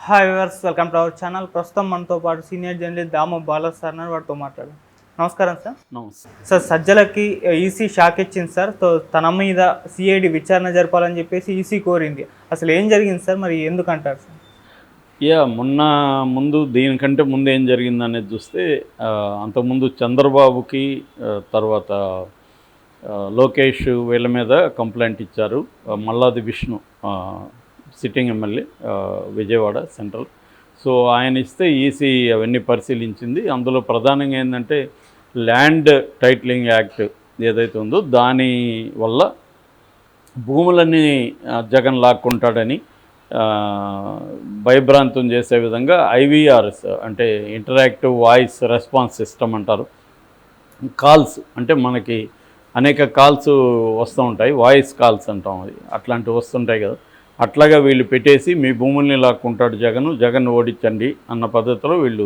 Hi viewers, welcome to our channel. ప్రస్తుతం మనతో పాటు సీనియర్ జర్నలిస్ట్ దామ బాలా సార్ అన్నారు, వాటితో మాట్లాడు. నమస్కారం సార్. నమస్తే సార్, సజ్జలకి ఈసీ షాక్ ఇచ్చింది సార్. తన మీద సిఐడి విచారణ జరపాలని చెప్పేసి ఈసీ కోరింది. అసలు ఏం జరిగింది సార్, మరి ఎందుకంటారు సార్? ముందు దీనికంటే ముందు ఏం జరిగింది అనేది చూస్తే అంతకుముందు చంద్రబాబుకి తర్వాత లోకేష్ వీళ్ళ మీద కంప్లైంట్ ఇచ్చారు. Malladi Vishnu sitting MLA Vijayawada central. So ఆయన ఇస్తే ఈసీ అవన్నీ పరిశీలించింది. అందులో ప్రధానంగా ఏంటంటే ల్యాండ్ టైటిలింగ్ యాక్ట్ ఏదైతే ఉందో దాని వల్ల భూములన్నీ జగన్ లాక్కుంటాడని భయభ్రాంతం చేసే విధంగా ఐవీఆర్ఎస్ అంటే ఇంటరాక్టివ్ వాయిస్ రెస్పాన్స్ సిస్టమ్ అంటారు. కాల్స్ అంటే మనకి అనేక కాల్స్ వస్తూ ఉంటాయి, వాయిస్ కాల్స్ అంటాం, అది అట్లాంటివి వస్తుంటాయి కదా. అట్లాగా వీళ్ళు పెట్టేసి మీ భూముల్ని లాక్కుంటాడు జగన్ ఓడించండి అన్న పద్ధతిలో వీళ్ళు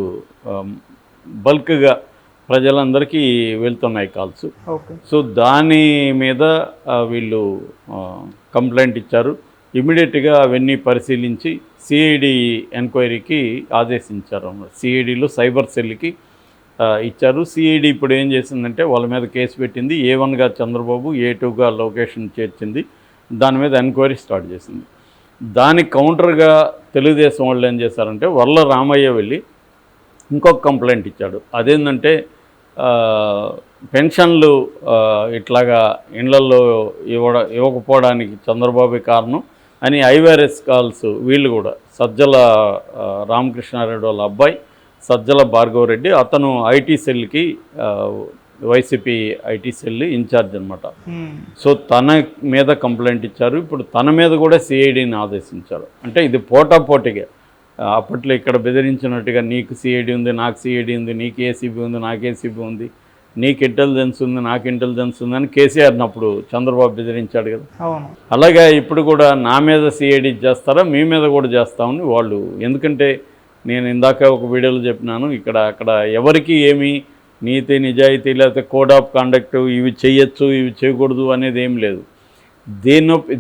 బల్క్గా ప్రజలందరికీ వెళ్తున్నాయి కాల్స్. సో దాని మీద వీళ్ళు కంప్లైంట్ ఇచ్చారు. ఇమీడియట్గా అవన్నీ పరిశీలించి సిఐడి ఎంక్వైరీకి ఆదేశించారు. సిఐడిలో సైబర్ సెల్కి ఇచ్చారు. సిఐడి ఇప్పుడు ఏం చేసిందంటే వాళ్ళ మీద కేసు పెట్టింది. A1గా చంద్రబాబు, A2గా లొకేషన్ చేర్చింది. దాని మీద ఎంక్వైరీ స్టార్ట్ చేసింది. దానికి కౌంటర్గా తెలుగుదేశం వాళ్ళు ఏం చేశారంటే వర్ల రామయ్య వెళ్ళి ఇంకొక కంప్లైంట్ ఇచ్చాడు. అదేంటంటే పెన్షన్లు ఇట్లాగా ఇళ్లలో ఇవ్వకపోవడానికి చంద్రబాబు కారణం అని ఐవీఆర్ఎస్ కాల్స్ వీళ్ళు కూడా సజ్జల రామకృష్ణారెడ్డి వాళ్ళ అబ్బాయి సజ్జల భార్గవరెడ్డి, అతను ఐటీ సెల్కి వైసీపీ ఐటీ సెల్ ఇన్ఛార్జ్ అనమాట. సో తన మీద కంప్లైంట్ ఇచ్చారు. ఇప్పుడు తన మీద కూడా సిఐడిని ఆదేశించారు. అంటే ఇది పోటాపోటీగా అప్పట్లో ఇక్కడ బెదిరించినట్టుగా నీకు సిఐడి ఉంది, నాకు సిఐడి ఉంది, నీకు ఏసీబీ ఉంది, నాకు ఏసీబీ ఉంది, నీకు ఇంటెలిజెన్స్ ఉంది, నాకు ఇంటెలిజెన్స్ ఉంది అని కేసీఆర్ని అప్పుడు చంద్రబాబు బెదిరించాడు కదా. అలాగే ఇప్పుడు కూడా నా మీద సిఐడి చేస్తారా, మీ మీద కూడా చేస్తామని వాళ్ళు. ఎందుకంటే నేను ఇందాక ఒక వీడియోలో చెప్పినాను, అక్కడ ఎవరికి ఏమీ నీతి నిజాయితీ లేకపోతే కోడ్ ఆఫ్ కండక్ట్ ఇవి చేయొచ్చు ఇవి చేయకూడదు అనేది ఏం లేదు.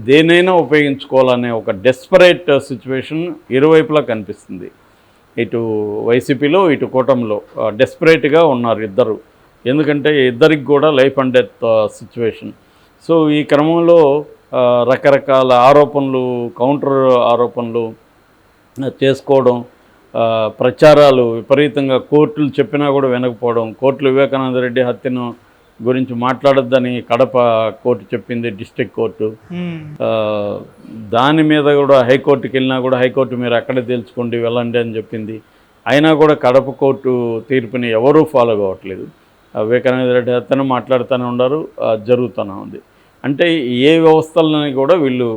దేనైనా ఉపయోగించుకోవాలనే ఒక డెస్పరేట్ సిచ్యువేషన్ ఇరువైపులా కనిపిస్తుంది. ఇటు వైసీపీలో ఇటు కూటమిలో డెస్పరేట్గా ఉన్నారు ఇద్దరు. ఎందుకంటే ఇద్దరికి కూడా life and death situation. So ఈ క్రమంలో రకరకాల ఆరోపణలు, కౌంటర్ ఆరోపణలు చేసుకోవడం, ప్రచారాలు విపరీతంగా, కోర్టులు చెప్పినా కూడా వినకపోవడం. కోర్టులు వివేకానంద రెడ్డి హత్యను గురించి మాట్లాడొద్దని కడప కోర్టు చెప్పింది, డిస్ట్రిక్ట్ కోర్టు. దాని మీద కూడా హైకోర్టుకి వెళ్ళినా కూడా హైకోర్టు మీరు అక్కడే తేల్చుకోండి వెళ్ళండి అని చెప్పింది. అయినా కూడా కడప కోర్టు తీర్పుని ఎవరూ ఫాలో కావట్లేదు. వివేకానంద రెడ్డి హత్యను మాట్లాడుతూనే ఉన్నారు, జరుగుతూనే ఉంది. అంటే ఏ వ్యవస్థలని కూడా వీళ్ళు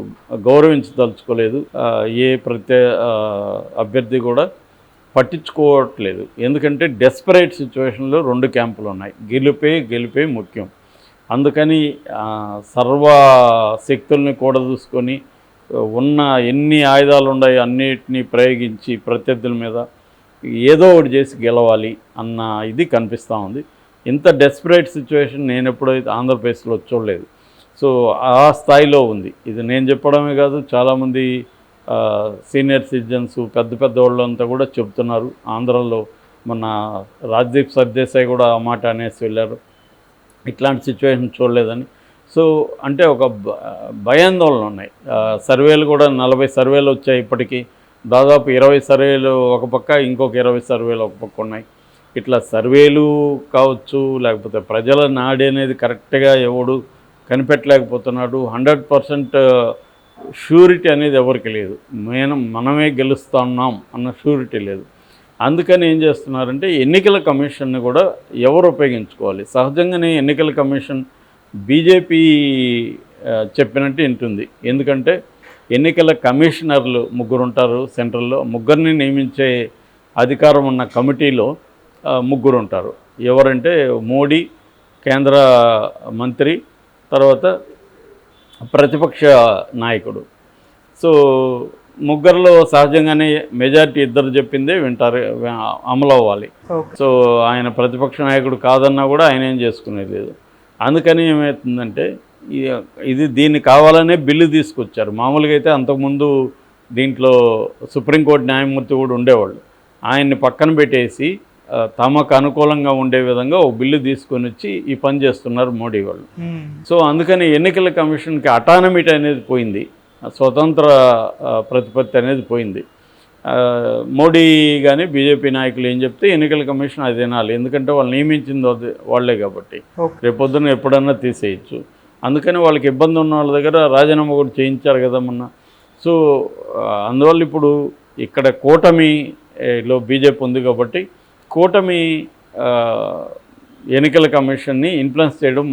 గౌరవించదలుచుకోలేదు. ఏ అభ్యర్థి కూడా పట్టించుకోవట్లేదు. ఎందుకంటే డెస్పరేట్ సిచ్యువేషన్లో రెండు క్యాంపులు ఉన్నాయి. గెలిపే ముఖ్యం. అందుకని సర్వ శక్తుల్ని కూడా చూసుకొని ఉన్న ఎన్ని ఆయుధాలు ఉన్నాయి అన్నిటినీ ప్రయోగించి ప్రత్యర్థుల మీద ఏదో ఒకటి చేసి గెలవాలి అన్న ఇది కనిపిస్తూ ఉంది. ఇంత డెస్పరేట్ సిచ్యువేషన్ నేను ఎప్పుడైతే ఆంధ్రప్రదేశ్లో చూడలేదు. సో ఆ స్థాయిలో ఉంది. ఇది నేను చెప్పడమే కాదు, చాలామంది సీనియర్ సిటిజన్స్ పెద్ద వాళ్ళంతా కూడా చెప్తున్నారు. ఆంధ్రాలో మన రాజ్దీప్ సర్దేశాయ్ కూడా ఆ మాట అనేసి వెళ్ళారు, ఇట్లాంటి సిచ్యువేషన్ చూడలేదని. సో అంటే ఒక భయాందోళన ఉన్నాయి. సర్వేలు కూడా 40 సర్వేలు వచ్చాయి ఇప్పటికీ. దాదాపు 20 సర్వేలు ఒక పక్క, ఇంకొక 20 సర్వేలు ఒక పక్క ఉన్నాయి. ఇట్లా సర్వేలు కావచ్చు, లేకపోతే ప్రజల నాడి అనేది కరెక్ట్గా ఎవడు కనిపెట్టలేకపోతున్నాడు. 100% షూరిటీ అనేది ఎవరికి లేదు. మనమే గెలుస్తున్నాం అన్న షూరిటీ లేదు. అందుకని ఏం చేస్తున్నారంటే ఎన్నికల కమిషన్ని కూడా ఎవరు ఉపయోగించుకోవాలి. సహజంగానే ఎన్నికల కమిషన్ బీజేపీ చెప్పినట్టు వింటుంది. ఎందుకంటే ఎన్నికల కమిషనర్లు 3 ఉంటారు సెంట్రల్లో. 3 నియమించే అధికారం ఉన్న కమిటీలో 3 ఉంటారు. ఎవరంటే మోడీ, కేంద్ర మంత్రి, తర్వాత ప్రతిపక్ష నాయకుడు. సో 3లో సహజంగానే మెజారిటీ ఇద్దరు చెప్పిందే వింటారు, అమలు అవ్వాలి. సో ఆయన ప్రతిపక్ష నాయకుడు కాదన్నా కూడా ఆయన ఏం చేసుకునేది లేదు. అందుకని ఏమవుతుందంటే దీన్ని కావాలనే బిల్లు తీసుకొచ్చారు. మామూలుగా అయితే అంతకుముందు దీంట్లో సుప్రీంకోర్టు న్యాయమూర్తి కూడా ఉండేవాళ్ళు. ఆయన్ని పక్కన పెట్టేసి తమకు అనుకూలంగా ఉండే విధంగా ఒక బిల్లు తీసుకొని వచ్చి ఈ పని చేస్తున్నారు మోడీ వాళ్ళు. సో అందుకని ఎన్నికల కమిషన్కి అటానమిటీ అనేది పోయింది, స్వతంత్ర ప్రతిపత్తి అనేది పోయింది. మోడీ కానీ బీజేపీ నాయకులు ఏం చెప్తే ఎన్నికల కమిషన్ అది వినాలి, ఎందుకంటే వాళ్ళు నియమించింది వాళ్ళే కాబట్టి. రేపొద్దున ఎప్పుడన్నా తీసేయచ్చు. అందుకని వాళ్ళకి ఇబ్బంది ఉన్న వాళ్ళ దగ్గర రాజీనామా కూడా చేయించారు కదా మొన్న. సో అందువల్ల ఇప్పుడు ఇక్కడ కూటమిలో బీజేపీ ఉంది కాబట్టి కూటమి ఎన్నికల కమిషన్ని ఇన్ఫ్లుయెన్స్ చేయడం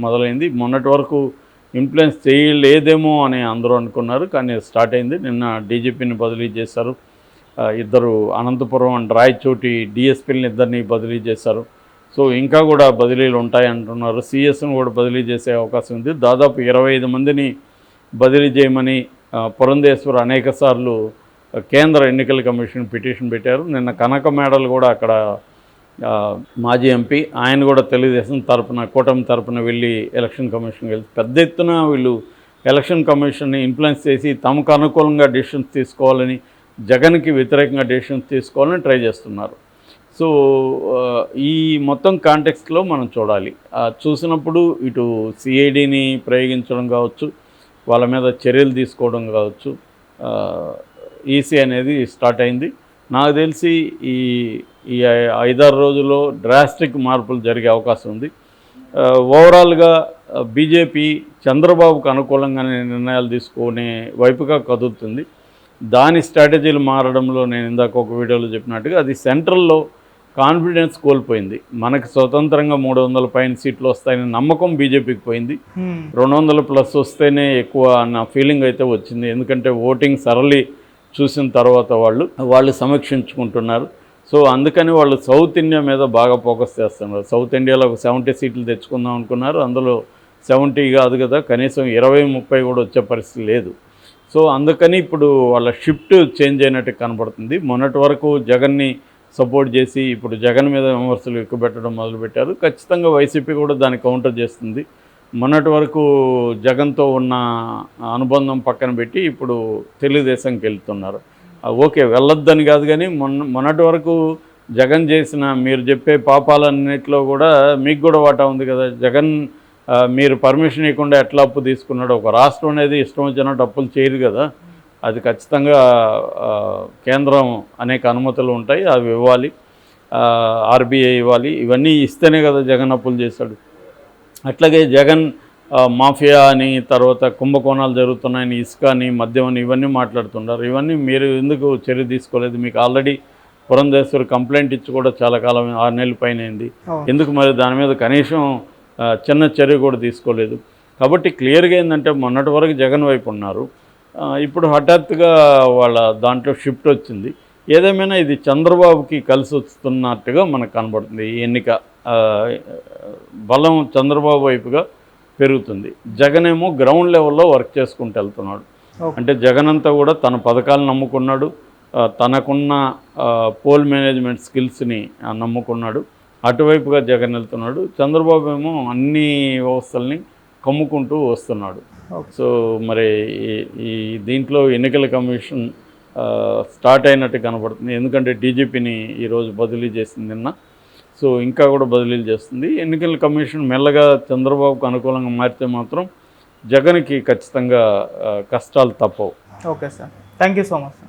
మొదలైంది. మొన్నటి వరకు ఇన్ఫ్లుయెన్స్ చేయలేదేమో అని అందరూ అనుకున్నారు, కానీ స్టార్ట్ అయింది. నిన్న డీజీపీని బదిలీ చేశారు, ఇద్దరు అనంతపురం అండ్ రాయచోటి డిఎస్పీలని ఇద్దరిని బదిలీ చేశారు. సో ఇంకా కూడా బదిలీలు ఉంటాయంటున్నారు. సిఎస్ను కూడా బదిలీ చేసే అవకాశం ఉంది. దాదాపు 25 మందిని బదిలీ చేయమని పురంధేశ్వర్ అనేకసార్లు కేంద్ర ఎన్నికల కమిషన్ పిటిషన్ పెట్టారు. నిన్న కనక మేడలు కూడా అక్కడ మాజీ ఎంపీ ఆయన కూడా తెలుగుదేశం తరపున కూటమి తరపున వెళ్ళి ఎలక్షన్ కమిషన్కి వెళ్ళి పెద్ద ఎత్తున వీళ్ళు ఎలక్షన్ కమిషన్ని ఇన్ఫ్లుయెన్స్ చేసి తమకు అనుకూలంగా డెసిషన్స్ తీసుకోవాలని, జగన్కి వ్యతిరేకంగా డెసిషన్స్ తీసుకోవాలని ట్రై చేస్తున్నారు. సో ఈ మొత్తం కాంటెక్స్ట్లో మనం చూడాలి. చూసినప్పుడు ఇటు సిఐడిని ప్రయోగించడం కావచ్చు, వాళ్ళ మీద చర్యలు తీసుకోవడం కావచ్చు, ఈసీ అనేది స్టార్ట్ అయింది. నాకు తెలిసి ఈ 5-6 రోజుల్లో డ్రాస్టిక్ మార్పులు జరిగే అవకాశం ఉంది. ఓవరాల్గా బీజేపీ చంద్రబాబుకు అనుకూలంగానే నిర్ణయాలు తీసుకునే వైపుగా కదులుతుంది. దాని స్ట్రాటజీలు మారడంలో నేను ఇందాక ఒక వీడియోలో చెప్పినట్టుగా అది సెంట్రల్లో కాన్ఫిడెన్స్ కోల్పోయింది. మనకు స్వతంత్రంగా 300 పైన సీట్లు వస్తాయని నమ్మకం బీజేపీకి పోయింది. 200+ వస్తేనే ఎక్కువ అన్న ఫీలింగ్ అయితే వచ్చింది. ఎందుకంటే ఓటింగ్ సరళి చూసిన తర్వాత వాళ్ళు సమీక్షించుకుంటున్నారు. సో అందుకని వాళ్ళు సౌత్ ఇండియా మీద బాగా ఫోకస్ చేస్తున్నారు. సౌత్ ఇండియాలో ఒక 70 సీట్లు తెచ్చుకుందాం అనుకున్నారు. అందులో 70 కాదు కదా, కనీసం 20-30 కూడా వచ్చే పరిస్థితి లేదు. సో అందుకని ఇప్పుడు వాళ్ళ షిఫ్ట్ చేంజ్ అయినట్టు కనపడుతుంది. మొన్నటి వరకు జగన్ని సపోర్ట్ చేసి ఇప్పుడు జగన్ మీద విమర్శలు ఎక్కువ పెట్టడం మొదలుపెట్టారు. ఖచ్చితంగా వైసీపీ కూడా దాన్ని కౌంటర్ చేస్తుంది. మొన్నటి వరకు జగన్తో ఉన్న అనుబంధం పక్కన పెట్టి ఇప్పుడు తెలుగుదేశంకి వెళ్తున్నారు. ఓకే, వెళ్ళొద్దని కాదు, కానీ మొన్నటి వరకు జగన్ చేసిన మీరు చెప్పే పాపాలన్నింటిలో కూడా మీకు కూడా వాటా ఉంది కదా. జగన్ మీరు పర్మిషన్ ఇవ్వకుండా ఎట్లా అప్పు తీసుకున్నాడు? ఒక రాష్ట్రం అనేది ఇష్టం వచ్చినట్టు అప్పులు చేయరు కదా. అది ఖచ్చితంగా కేంద్రం అనేక అనుమతులు ఉంటాయి, అవి ఇవ్వాలి, ఆర్బీఐ ఇవ్వాలి. ఇవన్నీ ఇస్తేనే కదా జగన్ అప్పులు చేశాడు. అట్లాగే జగన్ మాఫియా అని, తర్వాత కుంభకోణాలు జరుగుతున్నాయని, ఇసుక అని, మద్యం అని ఇవన్నీ మాట్లాడుతున్నారు. ఇవన్నీ మీరు ఎందుకు చర్య తీసుకోలేదు? మీకు ఆల్రెడీ పురంధేశ్వరి కంప్లైంట్ ఇచ్చి కూడా చాలా కాలం 6 నెలల పైన అయింది. ఎందుకు మరి దాని మీద కనీసం చిన్న చర్య కూడా తీసుకోలేదు? కాబట్టి క్లియర్గా ఏంటంటే మొన్నటి వరకు జగన్ వైపు ఉన్నారు, ఇప్పుడు హఠాత్తుగా వాళ్ళ దాంట్లో షిఫ్ట్ వచ్చింది. ఏదేమైనా ఇది చంద్రబాబుకి కలిసి వస్తున్నట్టుగా మనకు కనబడుతుంది. ఈ ఎన్నిక బలం చంద్రబాబు వైపుగా పెరుగుతుంది. జగన్ ఏమో గ్రౌండ్ లెవెల్లో వర్క్ చేసుకుంటూ వెళ్తున్నాడు. అంటే జగన్ అంతా కూడా తన పథకాలను నమ్ముకున్నాడు, తనకున్న పోల్ మేనేజ్మెంట్ స్కిల్స్ని నమ్ముకున్నాడు. అటువైపుగా జగన్ వెళ్తున్నాడు. చంద్రబాబు ఏమో అన్ని వ్యవస్థల్ని కమ్ముకుంటూ వస్తున్నాడు. సో మరి ఈ దీంట్లో ఎన్నికల కమిషన్ స్టార్ట్ అయినట్టు కనబడుతుంది. ఎందుకంటే డీజీపీని ఈరోజు బదిలీ చేసింది నిన్న. సో ఇంకా కూడా బదిలీలు చేస్తుంది. ఎన్నికల కమిషన్ మెల్లగా చంద్రబాబుకు అనుకూలంగా మారితే మాత్రం జగన్కి ఖచ్చితంగా కష్టాలు తప్పవు. Okay sir, thank you so much.